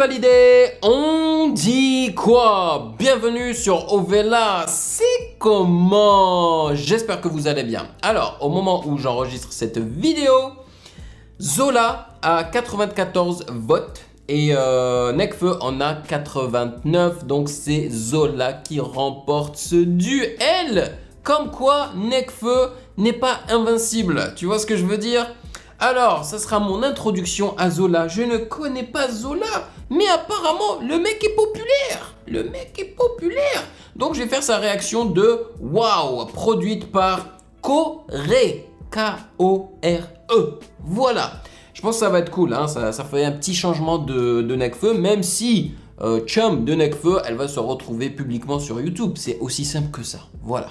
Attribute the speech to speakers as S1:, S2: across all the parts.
S1: validés, on dit quoi? Bienvenue sur Ovela, c'est comment? J'espère que vous allez bien. Alors, au moment où j'enregistre cette vidéo, Zola a 94 votes et Nekfeu en a 89. Donc c'est Zola qui remporte ce duel. Comme quoi Nekfeu n'est pas invincible. Tu vois ce que je veux dire? Alors, ça sera mon introduction à Zola. Je ne connais pas Zola, mais apparemment, le mec est populaire. Le mec est populaire. Donc, je vais faire sa réaction de Waouh, produite par Kore. K-O-R-E. Voilà. Je pense que ça va être cool. Hein. Ça fait un petit changement de Nekfeu, même si Chum de Nekfeu, elle va se retrouver publiquement sur YouTube. C'est aussi simple que ça. Voilà.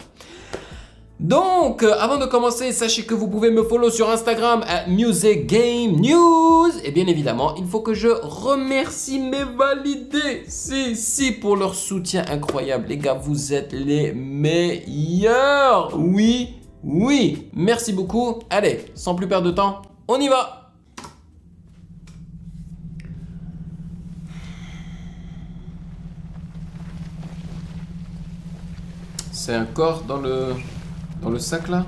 S1: Donc, avant de commencer, sachez que vous pouvez me follow sur Instagram à MusicGameNews. Et bien évidemment, il faut que je remercie mes validés. Si, pour leur soutien incroyable. Les gars, vous êtes les meilleurs. Oui. Merci beaucoup. Allez, sans plus perdre de temps, on y va. C'est un corps dans le sac là?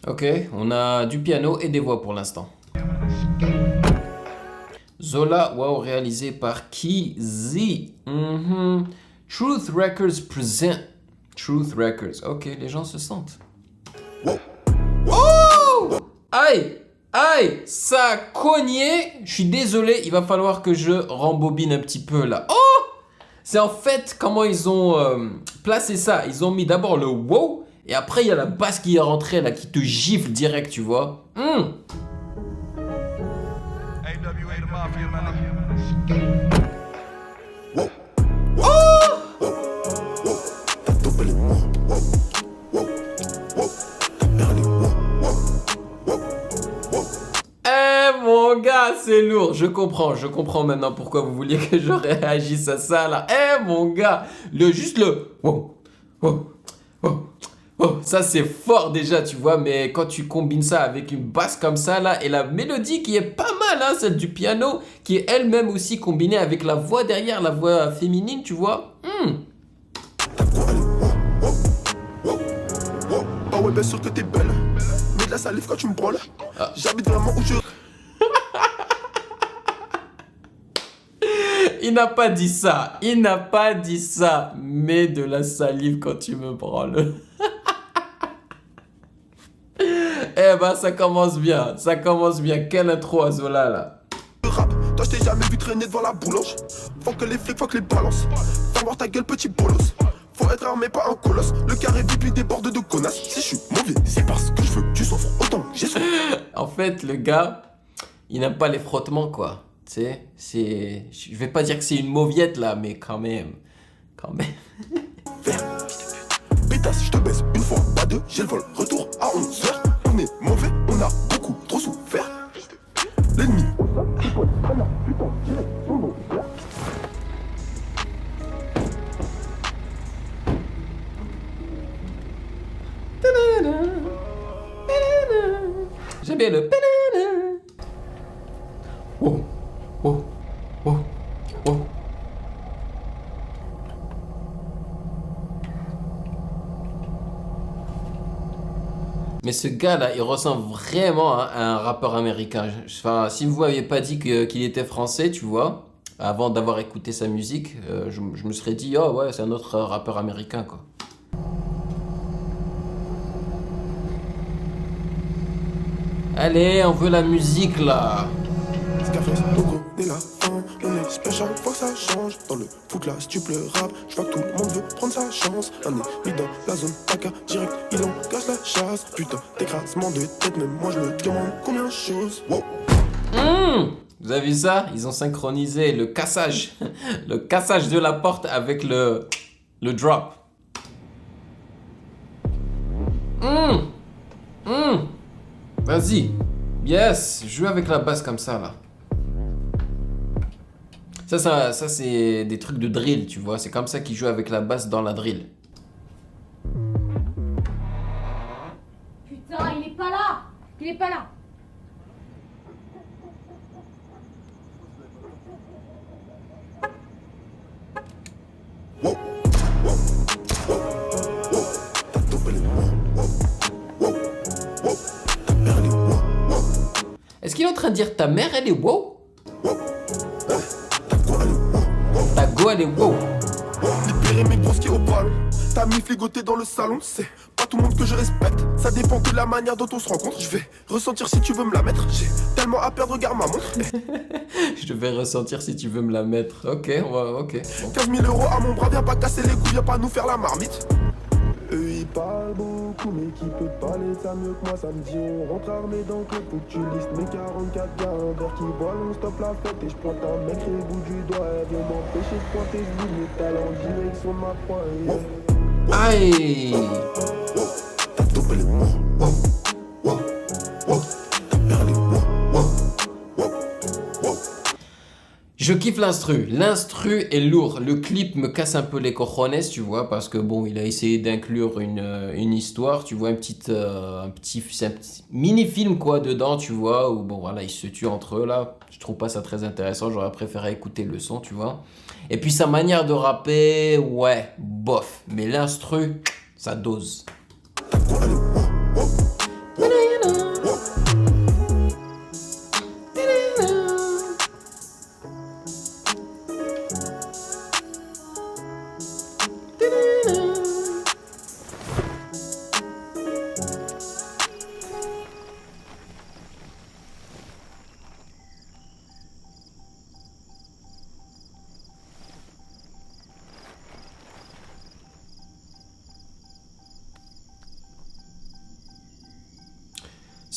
S1: Ok, on a du piano et des voix pour l'instant. Zola, wow, réalisé par Kizzy. Truth Records present. Truth Records. Ok, les gens se sentent. Oh! Aïe! Ça a cogné. Je suis désolé, il va falloir que je rembobine un petit peu là. Oh! C'est en fait comment ils ont placé ça. Ils ont mis d'abord le wow. Et après, il y a la basse qui est rentrée là, qui te gifle direct, tu vois. Mon gars, c'est lourd. Je comprends maintenant pourquoi vous vouliez que je réagisse à ça là. Mon gars, juste le wow. Oh, ça c'est fort déjà, tu vois, mais quand tu combines ça avec une basse comme ça là, et la mélodie qui est pas mal, hein, celle du piano, qui est elle-même aussi combinée avec la voix derrière, la voix féminine, tu vois.
S2: Ah ouais, bien sûr que t'es belle, mais de la salive quand tu me branles. J'habite vraiment où je...
S1: Il n'a pas dit ça, mais de la salive quand tu me branles. Ça commence bien, quelle intro à Zola là.
S2: Rap, toi je t'ai jamais vu traîner devant la boulange. Faut que les flics, faut que les balances. Faut voir ta gueule petit bolos. Faut être armé pas un colosse. Le carré vide lui déborde de connasses. Si je suis mauvais, c'est parce que je veux que tu souffres autant que j'ai soif.
S1: En fait le gars, il n'aime pas les frottements quoi. Tu sais, je vais pas dire que c'est une mauviette là, mais quand même.
S2: Pétasse, je te baisse une fois, pas deux, j'ai le vol. Retour à 11h. On est mauvais, on a beaucoup trop souffert. L'ennemi, c'est quoi? Putain, direct, son nom.
S1: J'aime bien le. Oh. Mais ce gars-là, il ressemble vraiment à un rappeur américain. Enfin, si vous m'aviez pas dit qu'il était français, tu vois, avant d'avoir écouté sa musique, je me serais dit, oh ouais, c'est un autre rappeur américain, quoi. Allez, on veut la musique, là.
S2: Scarface, Togo, et la fin, on est spécial, faut que ça change. Dans le foot là, si tu pleures rap, je vois que tout le monde veut prendre sa chance. Un ennemi dans la zone AK, direct, il engage la chasse. Putain, d'écrasement de tête, même moi je me demande combien de choses. Wow.
S1: Vous avez vu ça? Ils ont synchronisé le cassage. Le cassage de la porte avec le drop. Vas-y. Yes, joue avec la basse comme ça, là. Ça c'est des trucs de drill, tu vois. C'est comme ça qu'ils jouent avec la basse dans la drill.
S3: Putain, il est pas là! Il est pas là!
S1: Est-ce qu'il est en train de dire ta mère, elle est wow? Ta go, elle est wow.
S2: Libérer mes broskies au ballon. T'as mis fligoté dans le salon, c'est pas tout le monde que je respecte. Ça dépend que de la manière dont on se rencontre. Je vais ressentir si tu veux me la mettre. J'ai tellement à perdre, regarde ma montre.
S1: Je vais ressentir si tu veux me la mettre. Ok, ok. Bon.
S2: 15 000 € à mon bras, viens pas casser les couilles, viens pas nous faire la marmite. Eux ils parlent beaucoup, mais qui peut parler de ça mieux que moi? Ça me dit on rentre armé dans le club, faut que tu listes mes 44 gars, un verre qui boit, on stoppe la fête. Et je pointe un mec au bout du doigt, elle vient m'empêcher de pointer ce bout, mais t'as en direction de ma pointe.
S1: Aïe.
S2: T'as topé les mots, t'as perdu les mots.
S1: Je kiffe l'instru. L'instru est lourd. Le clip me casse un peu les cojones, tu vois, parce que bon, il a essayé d'inclure une histoire, tu vois, un petit mini-film quoi dedans, tu vois, où bon voilà, ils se tuent entre eux là. Je trouve pas ça très intéressant. J'aurais préféré écouter le son, tu vois. Et puis sa manière de rapper, ouais, bof. Mais l'instru, ça dose.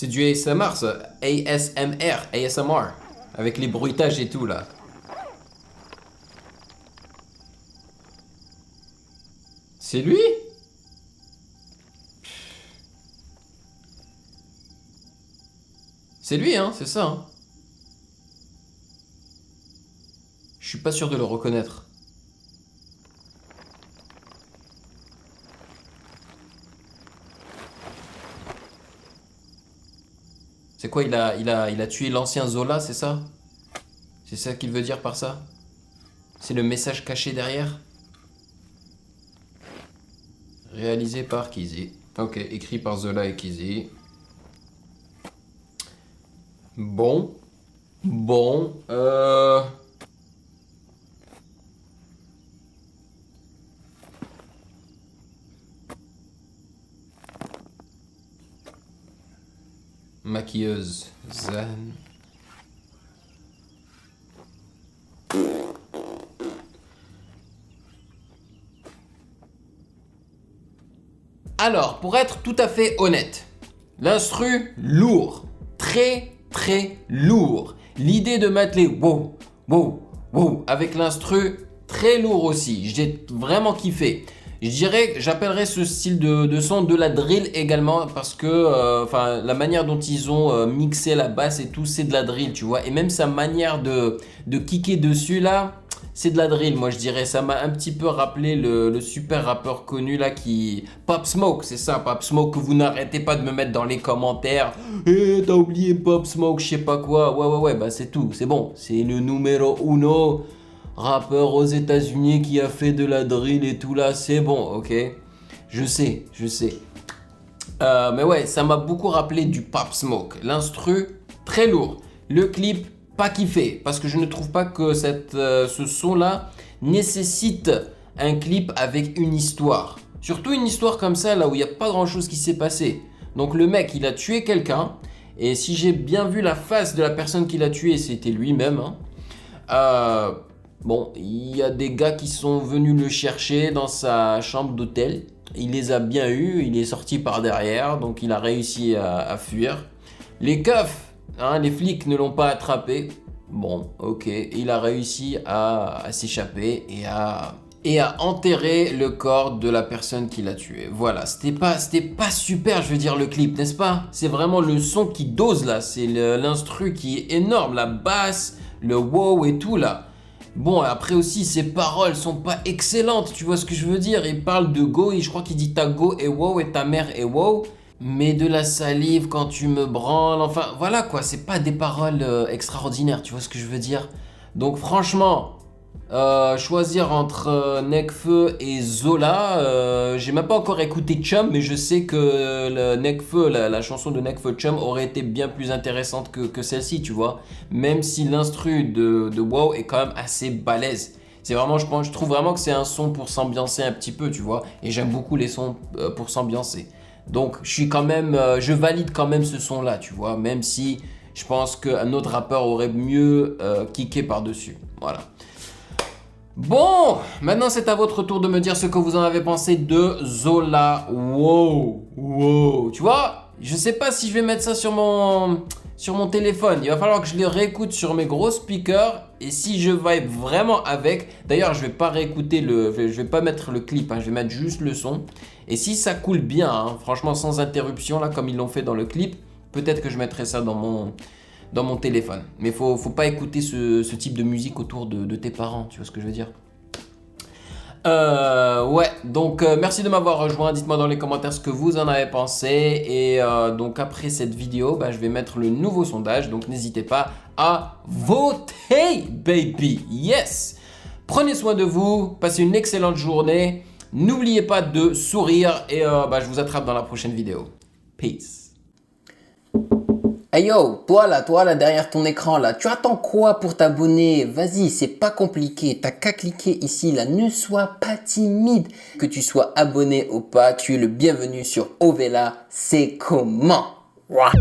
S1: C'est du ASMR, ça. ASMR. Avec les bruitages et tout, là. C'est lui? C'est lui, hein, c'est ça. Hein. Je suis pas sûr de le reconnaître. C'est quoi, il a tué l'ancien Zola, c'est ça? C'est ça qu'il veut dire par ça? C'est le message caché derrière? Réalisé par Kizzy. Ok, écrit par Zola et Kizzy. Bon. Maquilleuse Zen. Alors, pour être tout à fait honnête, l'instru lourd, très lourd. L'idée de mettre les wow avec l'instru très lourd aussi. J'ai vraiment kiffé. Je dirais que j'appellerais ce style de son de la drill également parce que la manière dont ils ont mixé la basse et tout, c'est de la drill, tu vois. Et même sa manière de kicker dessus là, c'est de la drill, moi je dirais. Ça m'a un petit peu rappelé le super rappeur connu là qui... Pop Smoke, c'est ça, Pop Smoke, que vous n'arrêtez pas de me mettre dans les commentaires. T'as oublié Pop Smoke, je sais pas quoi. Ouais, bah c'est tout, c'est bon. C'est le numéro uno rappeur aux États-Unis qui a fait de la drill et tout là, c'est bon, ok. Je sais. Mais ouais, ça m'a beaucoup rappelé du Pop Smoke. L'instru, très lourd. Le clip, pas kiffé, parce que je ne trouve pas que ce son-là nécessite un clip avec une histoire. Surtout une histoire comme ça, là où il n'y a pas grand-chose qui s'est passé. Donc le mec, il a tué quelqu'un, et si j'ai bien vu la face de la personne qui l'a tué, c'était lui-même. Bon, il y a des gars qui sont venus le chercher dans sa chambre d'hôtel. Il les a bien eus, il est sorti par derrière, donc il a réussi à fuir. Les keufs, hein, les flics ne l'ont pas attrapé. Bon, ok, il a réussi à s'échapper et à et a enterré le corps de la personne qui l'a tué. Voilà, c'était pas super, je veux dire, le clip, n'est-ce pas? C'est vraiment le son qui dose là, c'est l'instru qui est énorme, la basse, le wow et tout là. Bon, après aussi, ses paroles sont pas excellentes, tu vois ce que je veux dire? Il parle de go, et je crois qu'il dit ta go et wow et ta mère et wow. Mais de la salive quand tu me branles, enfin voilà quoi, c'est pas des paroles extraordinaires, tu vois ce que je veux dire? Donc franchement, choisir entre Nekfeu et Zola, j'ai même pas encore écouté Chum, mais je sais que le Nekfeu, la chanson de Nekfeu Chum aurait été bien plus intéressante que celle-ci, tu vois. Même si l'instru de Wow est quand même assez balèze. C'est vraiment, je trouve vraiment que c'est un son pour s'ambiancer un petit peu, tu vois. Et j'aime beaucoup les sons pour s'ambiancer. Donc je suis quand même, je valide quand même ce son-là, tu vois. Même si je pense qu'un autre rappeur aurait mieux kické par-dessus. Voilà. Bon, maintenant c'est à votre tour de me dire ce que vous en avez pensé de Zola. Wow. Tu vois, je sais pas si je vais mettre ça sur mon téléphone. Il va falloir que je le réécoute sur mes gros speakers. Et si je vibe vraiment avec, d'ailleurs je vais pas réécouter je vais pas mettre le clip, hein, je vais mettre juste le son. Et si ça coule bien, hein, franchement sans interruption là comme ils l'ont fait dans le clip, peut-être que je mettrai ça dans mon téléphone. Mais faut pas écouter ce type de musique autour de tes parents, tu vois ce que je veux dire? Ouais, donc merci de m'avoir rejoint, dites-moi dans les commentaires ce que vous en avez pensé. Et donc après cette vidéo, je vais mettre le nouveau sondage, donc n'hésitez pas à voter, baby, yes! Prenez soin de vous, passez une excellente journée, n'oubliez pas de sourire et je vous attrape dans la prochaine vidéo. Peace!
S4: Hey yo, toi là, derrière ton écran là, tu attends quoi pour t'abonner? Vas-y, c'est pas compliqué, t'as qu'à cliquer ici là, ne sois pas timide. Que tu sois abonné ou pas, tu es le bienvenu sur Ovela, c'est comment? Ouah.